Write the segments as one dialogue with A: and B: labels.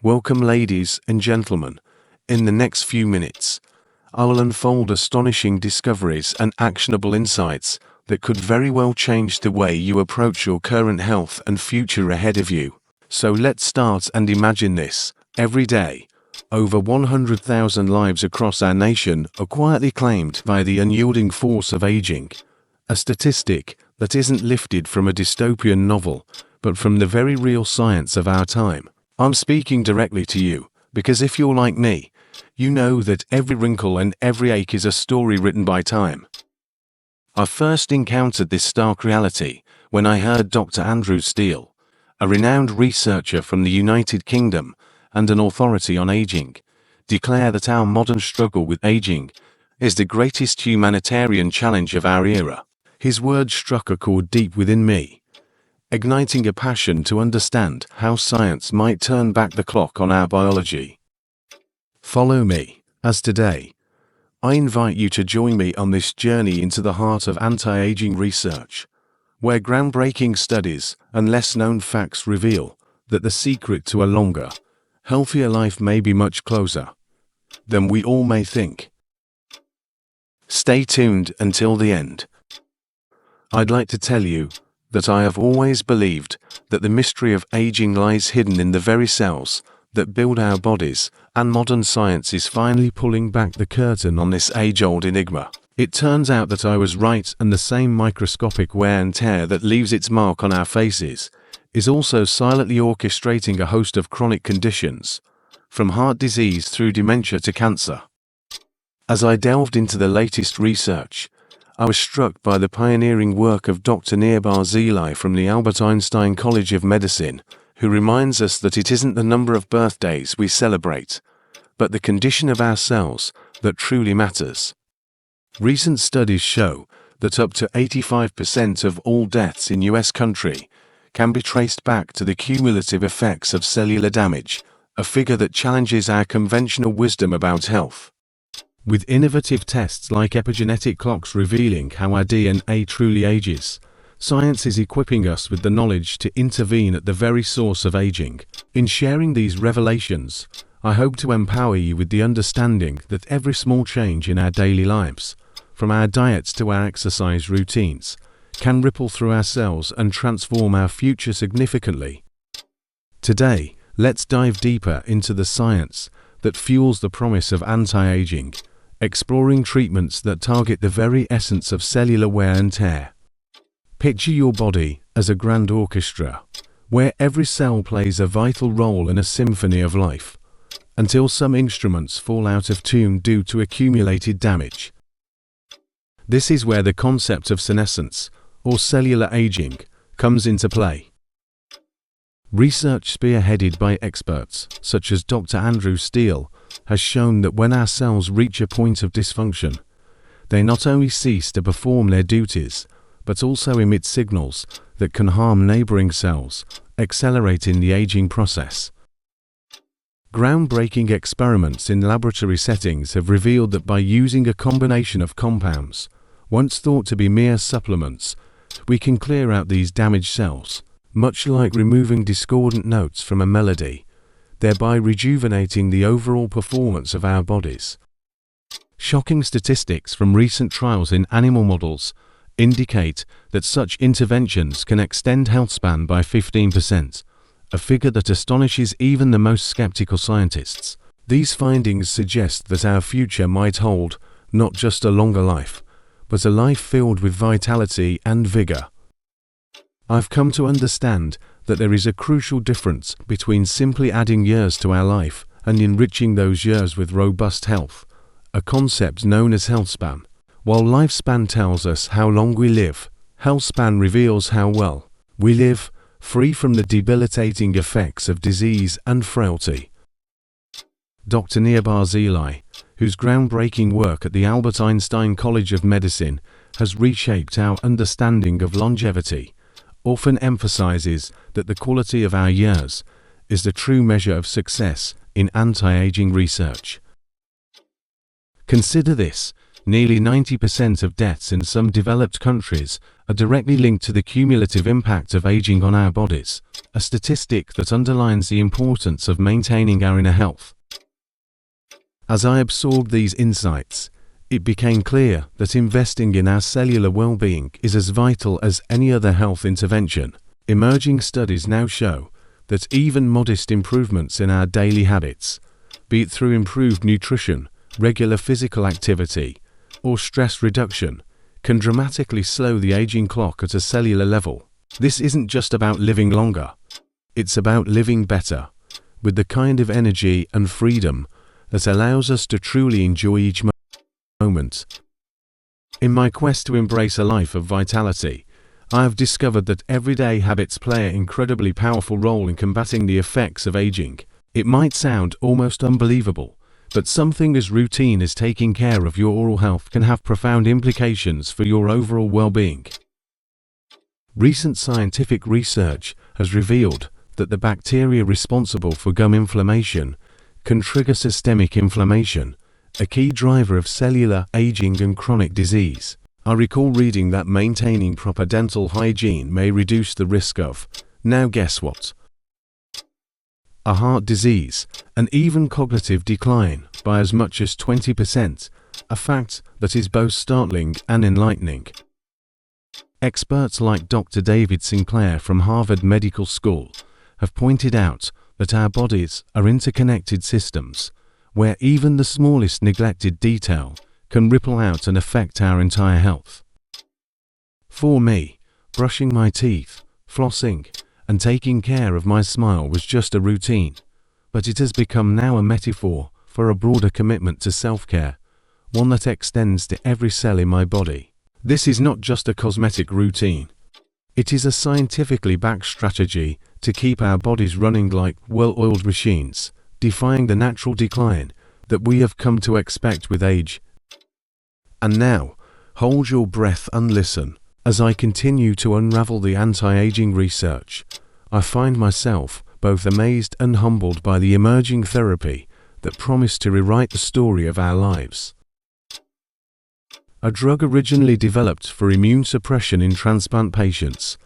A: Welcome, ladies and gentlemen. In the next few minutes, I will unfold astonishing discoveries and actionable insights that could very well change the way you approach your current health and future ahead of you. So let's start and imagine this. Every day, over 100,000 lives across our nation are quietly claimed by the unyielding force of aging. A statistic that isn't lifted from a dystopian novel, but from the very real science of our time. I'm speaking directly to you, because if you're like me, you know that every wrinkle and every ache is a story written by time. I first encountered this stark reality when I heard Dr. Andrew Steele, a renowned researcher from the United Kingdom and an authority on aging, declare that our modern struggle with aging is the greatest humanitarian challenge of our era. His words struck a chord deep within me, igniting a passion to understand how science might turn back the clock on our biology. Follow me, as today, I invite you to join me on this journey into the heart of anti-aging research, where groundbreaking studies and less-known facts reveal that the secret to a longer, healthier life may be much closer than we all may think. Stay tuned until the end. I'd like to tell you that I have always believed that the mystery of aging lies hidden in the very cells that build our bodies, and modern science is finally pulling back the curtain on this age-old enigma. It turns out that I was right, and the same microscopic wear and tear that leaves its mark on our faces is also silently orchestrating a host of chronic conditions, from heart disease through dementia to cancer. As I delved into the latest research, I was struck by the pioneering work of Dr. Nir Barzilai from the Albert Einstein College of Medicine, who reminds us that it isn't the number of birthdays we celebrate, but the condition of our cells that truly matters. Recent studies show that up to 85% of all deaths in US country can be traced back to the cumulative effects of cellular damage, a figure that challenges our conventional wisdom about health. With innovative tests like epigenetic clocks revealing how our DNA truly ages, science is equipping us with the knowledge to intervene at the very source of aging. In sharing these revelations, I hope to empower you with the understanding that every small change in our daily lives, from our diets to our exercise routines, can ripple through our cells and transform our future significantly. Today, let's dive deeper into the science that fuels the promise of anti-aging, exploring treatments that target the very essence of cellular wear and tear. Picture your body as a grand orchestra, where every cell plays a vital role in a symphony of life, until some instruments fall out of tune due to accumulated damage. This is where the concept of senescence, or cellular aging, comes into play. Research spearheaded by experts such as Dr. Andrew Steele has shown that when our cells reach a point of dysfunction, they not only cease to perform their duties, but also emit signals that can harm neighboring cells, accelerating the aging process. Groundbreaking experiments in laboratory settings have revealed that by using a combination of compounds, once thought to be mere supplements, we can clear out these damaged cells, much like removing discordant notes from a melody, thereby rejuvenating the overall performance of our bodies. Shocking statistics from recent trials in animal models indicate that such interventions can extend healthspan by 15%, a figure that astonishes even the most skeptical scientists. These findings suggest that our future might hold not just a longer life, but a life filled with vitality and vigor. I've come to understand that there is a crucial difference between simply adding years to our life and enriching those years with robust health, a concept known as healthspan. While lifespan tells us how long we live, healthspan reveals how well we live, free from the debilitating effects of disease and frailty. Dr. Nir Barzilai, whose groundbreaking work at the Albert Einstein College of Medicine has reshaped our understanding of longevity, often emphasizes that the quality of our years is the true measure of success in anti-aging research. Consider this: Nearly 90% of deaths in some developed countries are directly linked to the cumulative impact of aging on our bodies, a statistic that underlines the importance of maintaining our inner health. As I absorbed these insights, it became clear that investing in our cellular well-being is as vital as any other health intervention. Emerging studies now show that even modest improvements in our daily habits, be it through improved nutrition, regular physical activity, or stress reduction, can dramatically slow the aging clock at a cellular level. This isn't just about living longer. It's about living better, with the kind of energy and freedom that allows us to truly enjoy each moment. In my quest to embrace a life of vitality, I have discovered that everyday habits play an incredibly powerful role in combating the effects of aging. It might sound almost unbelievable, but something as routine as taking care of your oral health can have profound implications for your overall well-being. Recent scientific research has revealed that the bacteria responsible for gum inflammation can trigger systemic inflammation, a key driver of cellular aging and chronic disease. I recall reading that maintaining proper dental hygiene may reduce the risk of, now guess what? A heart disease, and even cognitive decline by as much as 20%, a fact that is both startling and enlightening. Experts like Dr. David Sinclair from Harvard Medical School have pointed out that our bodies are interconnected systems, where even the smallest neglected detail can ripple out and affect our entire health. For me, brushing my teeth, flossing, and taking care of my smile was just a routine, but it has become now a metaphor for a broader commitment to self-care, one that extends to every cell in my body. This is not just a cosmetic routine. It is a scientifically backed strategy to keep our bodies running like well-oiled machines, defying the natural decline that we have come to expect with age. And now, hold your breath and listen. As I continue to unravel the anti-aging research, I find myself both amazed and humbled by the emerging therapy that promised to rewrite the story of our lives. A drug originally developed for immune suppression in transplant patients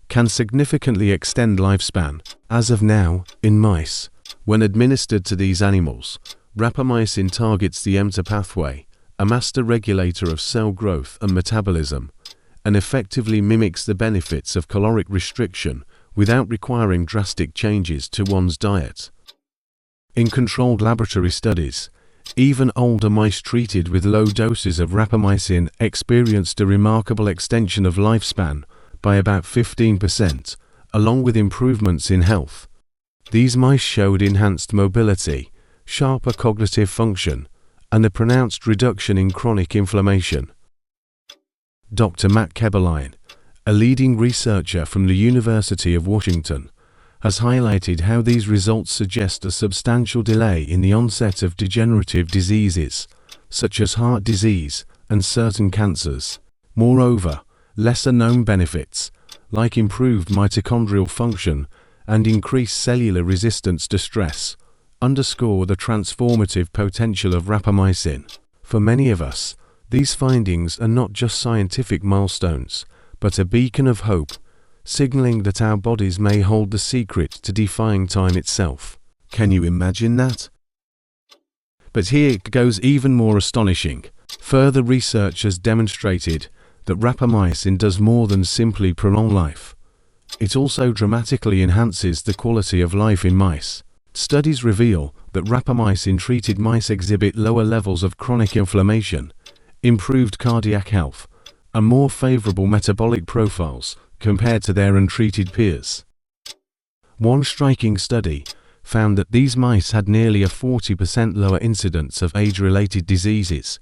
A: can significantly extend lifespan. As of now, in mice, when administered to these animals, rapamycin targets the mTOR pathway, a master regulator of cell growth and metabolism, and effectively mimics the benefits of caloric restriction without requiring drastic changes to one's diet. In controlled laboratory studies, even older mice treated with low doses of rapamycin experienced a remarkable extension of lifespan by about 15%, along with improvements in health. These mice showed enhanced mobility, sharper cognitive function, and a pronounced reduction in chronic inflammation. Dr. Matt Keberline, a leading researcher from the University of Washington, has highlighted how these results suggest a substantial delay in the onset of degenerative diseases, such as heart disease and certain cancers. Moreover, lesser-known benefits, like improved mitochondrial function and increased cellular resistance to stress, underscore the transformative potential of rapamycin. For many of us, these findings are not just scientific milestones, but a beacon of hope, signaling that our bodies may hold the secret to defying time itself. Can you imagine that? But here it goes even more astonishing. Further research has demonstrated that rapamycin does more than simply prolong life. It also dramatically enhances the quality of life in mice. Studies reveal that rapamycin-treated mice exhibit lower levels of chronic inflammation, improved cardiac health, and more favorable metabolic profiles compared to their untreated peers. One striking study found that these mice had nearly a 40% lower incidence of age-related diseases,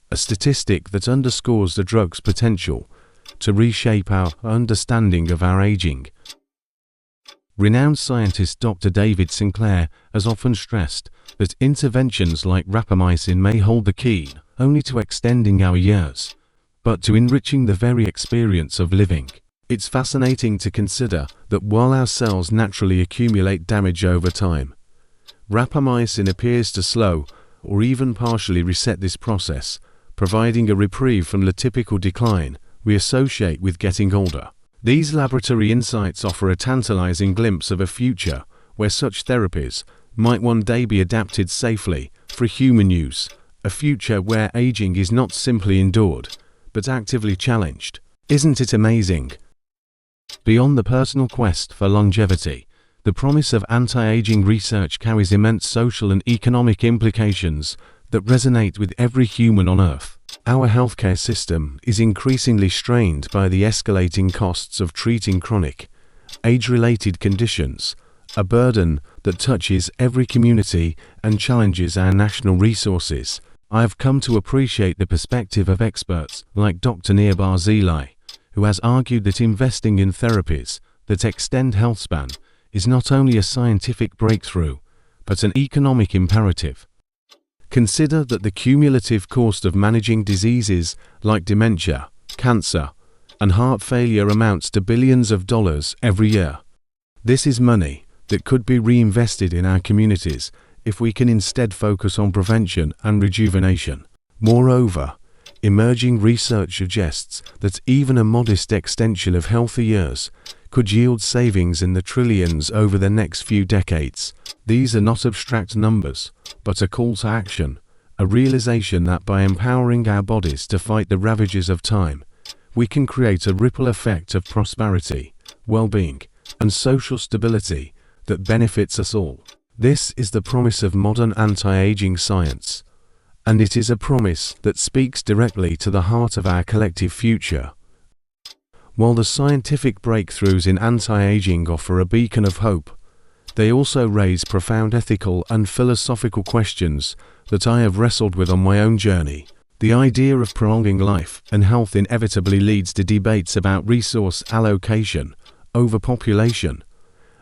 A: a statistic that underscores the drug's potential to reshape our understanding of our aging. Renowned scientist Dr. David Sinclair has often stressed that interventions like rapamycin may hold the key not only to extending our years, but to enriching the very experience of living. It's fascinating to consider that while our cells naturally accumulate damage over time, rapamycin appears to slow or even partially reset this process, providing a reprieve from the typical decline we associate with getting older. These laboratory insights offer a tantalizing glimpse of a future where such therapies might one day be adapted safely for human use, a future where aging is not simply endured, but actively challenged. Isn't it amazing? Beyond the personal quest for longevity, the promise of anti-aging research carries immense social and economic implications that resonate with every human on Earth. Our healthcare system is increasingly strained by the escalating costs of treating chronic, age-related conditions, a burden that touches every community and challenges our national resources. I have come to appreciate the perspective of experts like Dr. Nir Barzilai, who has argued that investing in therapies that extend healthspan is not only a scientific breakthrough, but an economic imperative. Consider that the cumulative cost of managing diseases like dementia, cancer, and heart failure amounts to billions of dollars every year. This is money that could be reinvested in our communities if we can instead focus on prevention and rejuvenation. Moreover, emerging research suggests that even a modest extension of healthy years could yield savings in the trillions over the next few decades. These are not abstract numbers, but a call to action, a realization that by empowering our bodies to fight the ravages of time, we can create a ripple effect of prosperity, well-being, and social stability that benefits us all. This is the promise of modern anti-aging science, and it is a promise that speaks directly to the heart of our collective future. While the scientific breakthroughs in anti-aging offer a beacon of hope, they also raise profound ethical and philosophical questions that I have wrestled with on my own journey. The idea of prolonging life and health inevitably leads to debates about resource allocation, overpopulation,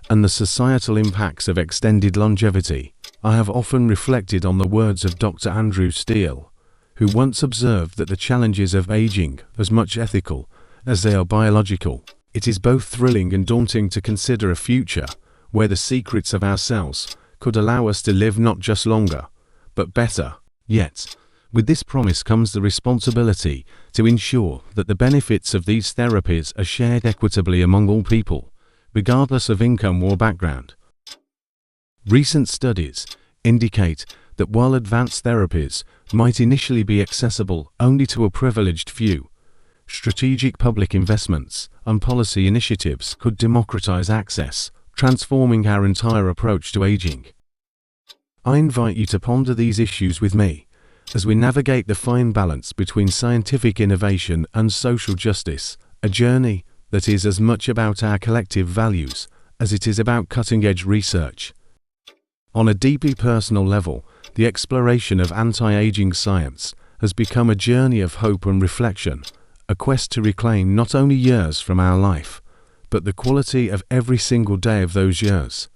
A: and the societal impacts of extended longevity. I have often reflected on the words of Dr. Steele, who once observed that the challenges of aging are as much ethical as they are biological. It is both thrilling and daunting to consider a future where the secrets of our cells could allow us to live not just longer, but better. Yet, with this promise comes the responsibility to ensure that the benefits of these therapies are shared equitably among all people, regardless of income or background. Recent studies indicate that while advanced therapies might initially be accessible only to a privileged few, strategic public investments and policy initiatives could democratize access, transforming our entire approach to aging. I invite you to ponder these issues with me as we navigate the fine balance between scientific innovation and social justice, a journey that is as much about our collective values as it is about cutting-edge research. On a deeply personal level, the exploration of anti-aging science has become a journey of hope and reflection, a quest to reclaim not only years from our life, but the quality of every single day of those years.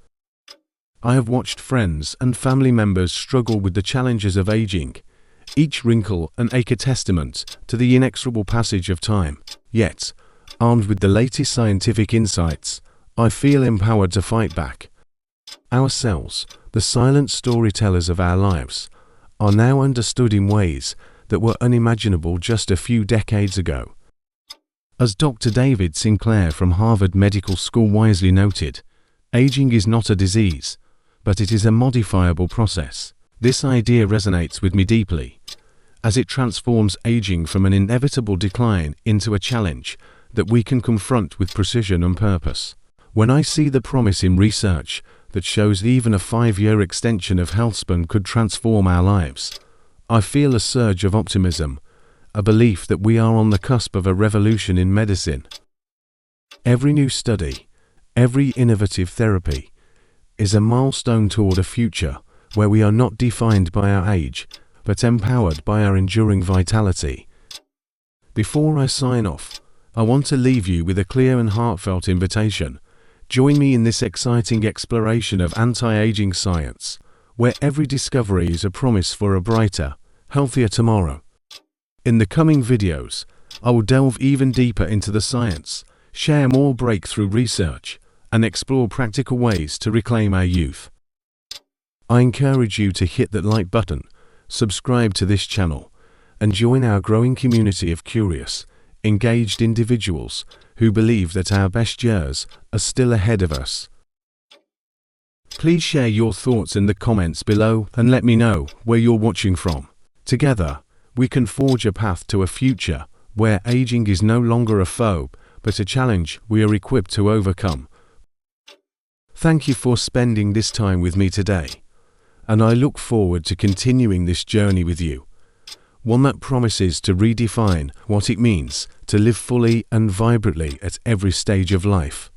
A: I have watched friends and family members struggle with the challenges of aging, each wrinkle and ache a testament to the inexorable passage of time. Yet, armed with the latest scientific insights, I feel empowered to fight back. Our cells, the silent storytellers of our lives, are now understood in ways that were unimaginable just a few decades ago. As Dr. David Sinclair from Harvard Medical School wisely noted, aging is not a disease, but it is a modifiable process. This idea resonates with me deeply, as it transforms aging from an inevitable decline into a challenge that we can confront with precision and purpose. When I see the promise in research that shows even a 5-year extension of healthspan could transform our lives, I feel a surge of optimism, a belief that we are on the cusp of a revolution in medicine. Every new study, every innovative therapy, is a milestone toward a future where we are not defined by our age, but empowered by our enduring vitality. Before I sign off, I want to leave you with a clear and heartfelt invitation. Join me in this exciting exploration of anti-aging science, where every discovery is a promise for a brighter, healthier tomorrow. In the coming videos, I will delve even deeper into the science, share more breakthrough research, and explore practical ways to reclaim our youth. I encourage you to hit that like button, subscribe to this channel, and join our growing community of curious, engaged individuals who believe that our best years are still ahead of us. Please share your thoughts in the comments below and let me know where you're watching from. Together, we can forge a path to a future where aging is no longer a foe, but a challenge we are equipped to overcome. Thank you for spending this time with me today, and I look forward to continuing this journey with you, one that promises to redefine what it means to live fully and vibrantly at every stage of life.